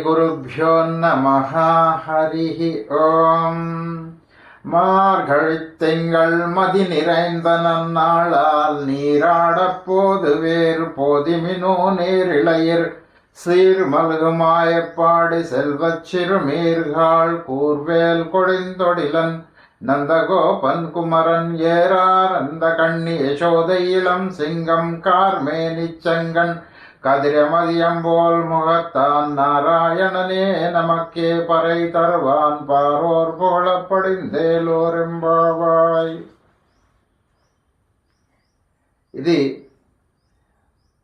గురుభ్యో నమః. హరి ఓం. மார்கழித்திங்கள் மதி நிறைந்த நன்னாளால் நீராடப்போது வேறு போதிமினோ நேரிழையர் சீர்மல்குமாயப்பாடி செல்வச் சிறுமீர்கள் கூர்வேல் கொழிந்தொடிலன் நந்தகோபன் குமரன் ஏறார் அந்த கண்ணி யசோதை இளம் சிங்கம் கார்மேனிச்சங்கன் கதிரமதியம்போல் முகத்தான் நாராயணனே நமக்கே பறை தருவான் பாரோர் புகழப்படிந்தேலோరెంబావాయ్. ఇది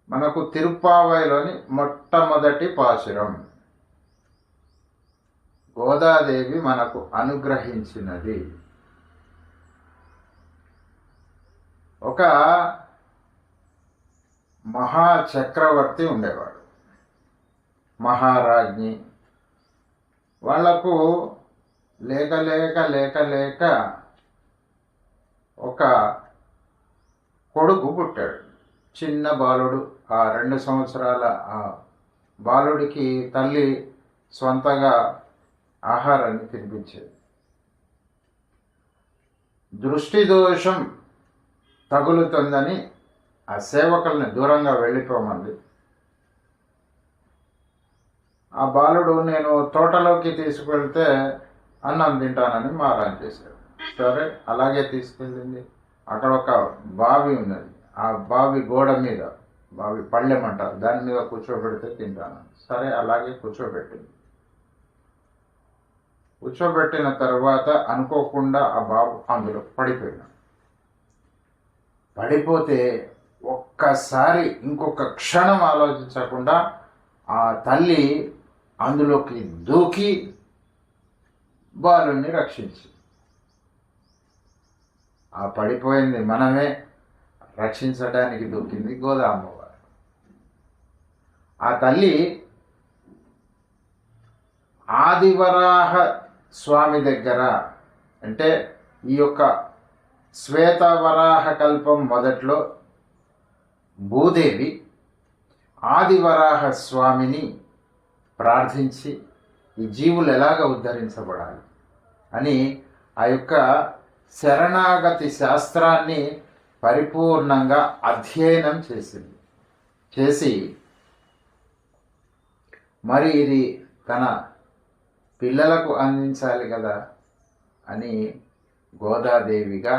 మనకు తిరుప్పావైలోని మొట్టమొదటి పాశురం. గోదాదేవి మనకు అనుగ్రహించినది. ఒక మహాచక్రవర్తి ఉండేవాడు, మహారాజ్ఞి. వాళ్లకు లేక లేక లేక లేక ఒక కొడుకు పుట్టాడు, చిన్న బాలుడు. ఆ 2 సంవత్సరాల ఆ బాలుడికి తల్లి స్వంతగా ఆహారాన్ని తినిపించేది. దృష్టి దోషం తగులుతుందని ఆ సేవకుల్ని దూరంగా వెళ్ళిపోమంది. ఆ బాలుడు నేను తోటలోకి తీసుకువెళ్తే అన్నం తింటానని మారాన్ చేశాడు. సరే, అలాగే తీసుకెళ్ళింది. అక్కడ ఒక బావి ఉన్నది. ఆ బావి గోడ మీద, బావి పళ్ళెం అంటారు, దాని మీద కూర్చోబెడితే తింటాను. సరే, అలాగే కూర్చోబెట్టింది. కూర్చోబెట్టిన తర్వాత అనుకోకుండా ఆ బాబు అందులో పడిపోయినాడు. పడిపోతే ఒక్కసారి ఇంకొక క్షణం ఆలోచించకుండా ఆ తల్లి అందులోకి దూకి బాలుని రక్షించి, ఆ పడిపోయింది మనమే, రక్షించడానికి దూకింది గోదామ్మవారు. ఆ తల్లి ఆదివరాహ స్వామి దగ్గర, అంటే ఈ యొక్క శ్వేతవరాహ కల్పం మొదట్లో భూదేవి ఆదివరాహ స్వామిని ప్రార్థించి ఈ జీవులు ఎలాగ ఉద్ధరించబడాలి అని ఆ యొక్క శరణాగతి శాస్త్రాన్ని పరిపూర్ణంగా అధ్యయనం చేసి మరి ఇది తన పిల్లలకు అందించాలి కదా అని గోదాదేవిగా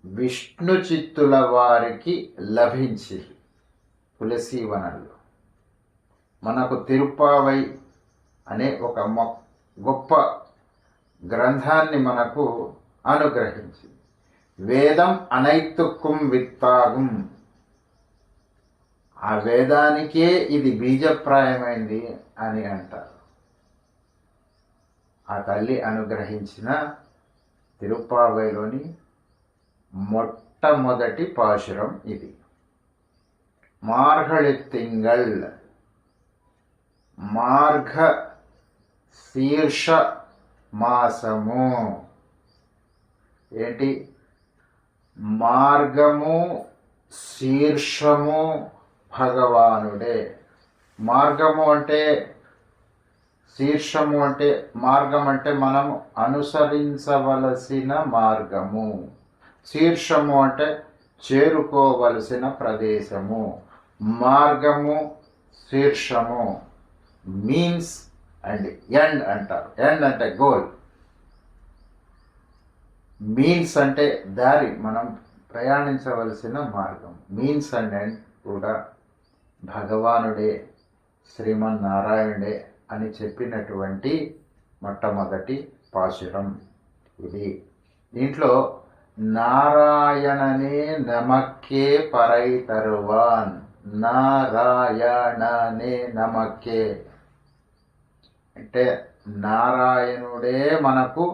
విష్ణు చిత్తుల వారికి లభించి తులసీవనంలో మనకు తిరుప్పావై అనే ఒక గొప్ప గ్రంథాన్ని మనకు అనుగ్రహించి, వేదం అనైతుక్కుం విత్తాగుం, ఆ వేదానికే ఇది బీజప్రాయమైంది అని అంటారు. ఆ తల్లి అనుగ్రహించిన తిరుప్పావైలోని మొట్టమొదటి పాశురం ఇది. మార్గళిత్తింగళ్, మార్గ శీర్ష మాసము. ఏంటి? మార్గము శీర్షము భగవానుడే. మార్గము అంటే, శీర్షము అంటే, మార్గం అంటే మనం అనుసరించవలసిన మార్గము. శీర్షము అంటే చేరుకోవలసిన ప్రదేశము. మార్గము, శీర్షము మీన్స్ అండ్ ఎండ్ అంటారు. ఎండ్ అంటే గోల్, మీన్స్ అంటే దారి, మనం ప్రయాణించవలసిన మార్గం. మీన్స్ అండ్ ఎండ్ కూడా భగవానుడే, శ్రీమన్నారాయణుడే అని చెప్పినటువంటి మొట్టమొదటి పాశురం ఇది. దీంట్లో నారాయణనే నమక్కే పరై తరువాన్, నారాయణనే నమక్కే అంటే నారాయణుడే మనకు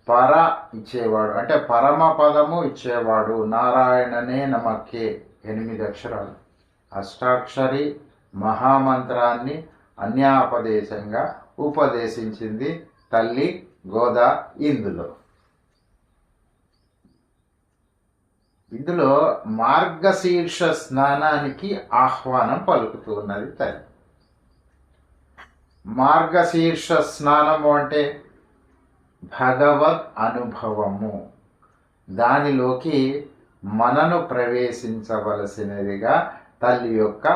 పర ఇచ్చేవాడు, అంటే పరమ పదము ఇచ్చేవాడు. నారాయణనే నమక్కే 8 అక్షరాలు, అష్టాక్షరి మహామంత్రాన్ని అన్యాపదేశంగా ఉపదేశించింది తల్లి గోదా. ఇందులో మార్గశీర్ష స్నానానికి ఆహ్వానం పలుకుతున్నది తల్లి. మార్గశీర్ష స్నానము అంటే భగవద్ అనుభవము. దానిలోకి మనను ప్రవేశించవలసినదిగా తల్లి యొక్క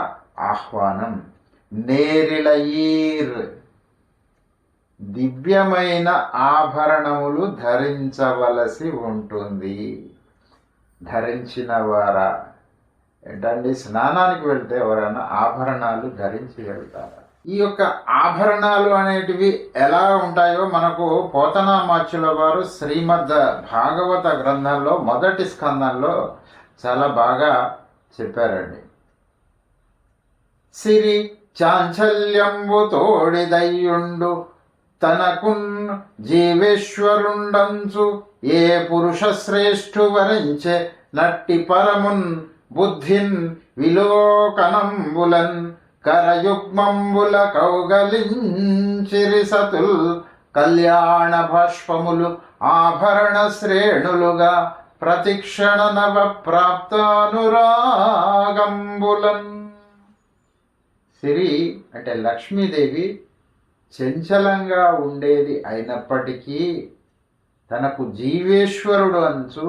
ఆహ్వానం. నేరిళయీర్, దివ్యమైన ఆభరణములు ధరించవలసి ఉంటుంది. ధరించిన వారా ఏంటండి, స్నానానికి వెళ్తే ఎవరైనా ఆభరణాలు ధరించి వెళ్తారా? ఈ యొక్క ఆభరణాలు అనేటివి ఎలా ఉంటాయో మనకు పోతనామాచ్యుల వారు శ్రీమద్ భాగవత గ్రంథంలో మొదటి స్కందంలో చాలా బాగా చెప్పారండి. సిరి చాంచల్యంబు తోడిదయ్యుండు తనకున్ జీవేశ్వరుండంచు ఏ పురుష శ్రేష్ఠు వరించే నట్టి పరమున్ బుద్ధిన్ విలోకనంబులన్ కరయుగ్మంబుల కౌగలించిరి సతుల్ కళ్యాణ భాష్పములు ఆభరణ శ్రేణులుగా ప్రతిక్షణ నవ ప్రాప్తానురాగంబులన్. సిరి అంటే లక్ష్మీదేవి చంచలంగా ఉండేది అయినప్పటికీ తనకు జీవేశ్వరుడు అంచు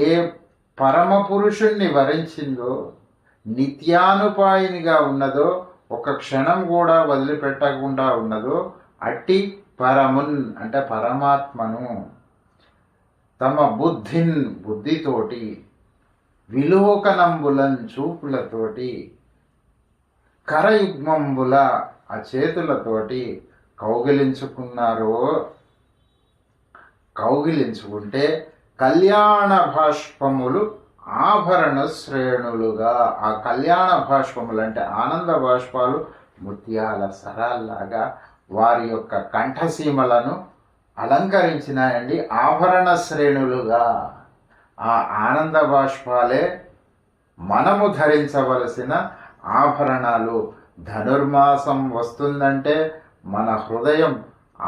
ఏ పరమపురుషుణ్ణి వరించిందో, నిత్యానుపాయినిగా ఉన్నదో, ఒక క్షణం కూడా వదిలిపెట్టకుండా ఉన్నదో అట్టి పరమున్ అంటే పరమాత్మను తమ బుద్ధితోటి, విలోకనంబులన్ చూపులతోటి, కరయుగ్మంబుల ఆ చేతులతోటి కౌగిలించుకుంటే కళ్యాణ భాష్పములు ఆభరణ శ్రేణులుగా, ఆ కళ్యాణ భాష్పములు అంటే ఆనంద భాష్పాలు ముత్యాల సరాల్లాగా వారి యొక్క కంఠసీమలను అలంకరించినాయండి. ఆభరణ శ్రేణులుగా ఆ ఆనంద భాష్పాలే మనము ధరించవలసిన ఆభరణాలు. ధనుర్మాసం వస్తుందంటే మన హృదయం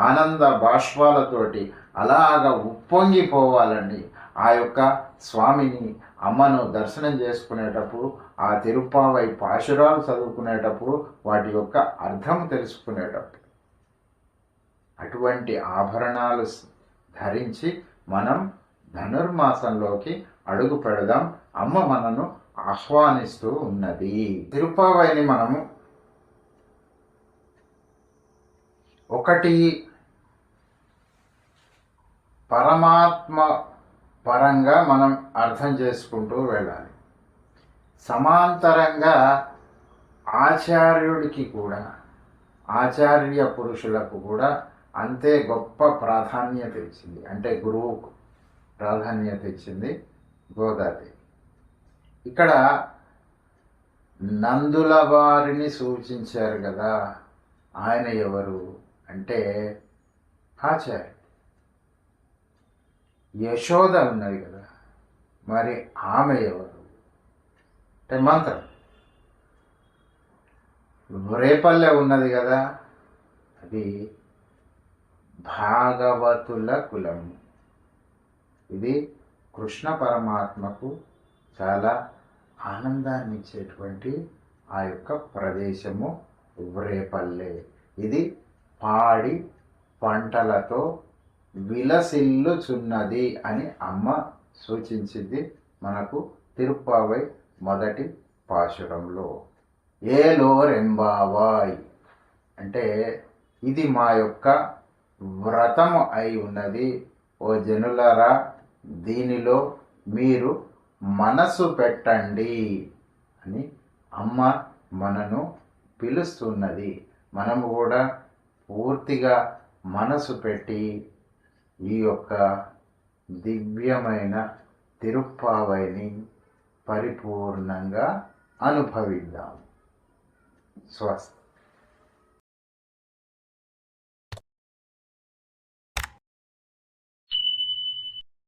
ఆనంద బాష్పాలతోటి అలాగ ఉప్పొంగిపోవాలండి. ఆ యొక్క స్వామిని, అమ్మను దర్శనం చేసుకునేటప్పుడు, ఆ తిరుప్పావై పాశురాలు చదువుకునేటప్పుడు, వాటి యొక్క అర్థం తెలుసుకునేటప్పుడు అటువంటి ఆభరణాలు ధరించి మనం ధనుర్మాసంలోకి అడుగు పెడదాం. అమ్మ మనను ఆహ్వానిస్తూ ఉన్నది. తిరుప్పావైని మనము ఒకటి పరమాత్మ పరంగా మనం అర్థం చేసుకుంటూ వెళ్ళాలి. సమాంతరంగా ఆచార్యుడికి కూడా, ఆచార్య పురుషులకు కూడా అంతే గొప్ప ప్రాధాన్యత ఇచ్చింది. అంటే గురువుకు ప్రాధాన్యత ఇచ్చింది గోదాదేవి. ఇక్కడ నందుల వారిని సూచించారు కదా. ఆయన ఎవరు అంటే ఆచార్య. యశోద ఉన్నది కదా, మరి ఆమె ఎవరు అంటే మంత్రం. రేపల్లె ఉన్నది కదా, అది భాగవతుల కులము. ఇది కృష్ణ పరమాత్మకు చాలా ఆనందాన్ని ఇచ్చేటువంటి ఆ యొక్క ప్రదేశము రేపల్లె. ఇది పాడి పంటలతో విలసిల్లుచున్నది అని అమ్మ సూచించింది మనకు తిరుప్పావై మొదటి పాశురంలో. ఏలో రెంబావాయ్ అంటే ఇది మా యొక్క వ్రతము అయి ఉన్నది. ఓ జనులారా, దీనిలో మీరు మనసు పెట్టండి అని అమ్మ మనను పిలుస్తున్నది. మనము కూడా పూర్తిగా మనసు పెట్టి ఈ యొక్క దివ్యమైన తిరుప్పావైని పరిపూర్ణంగా అనుభవిద్దాం. స్వస్తి.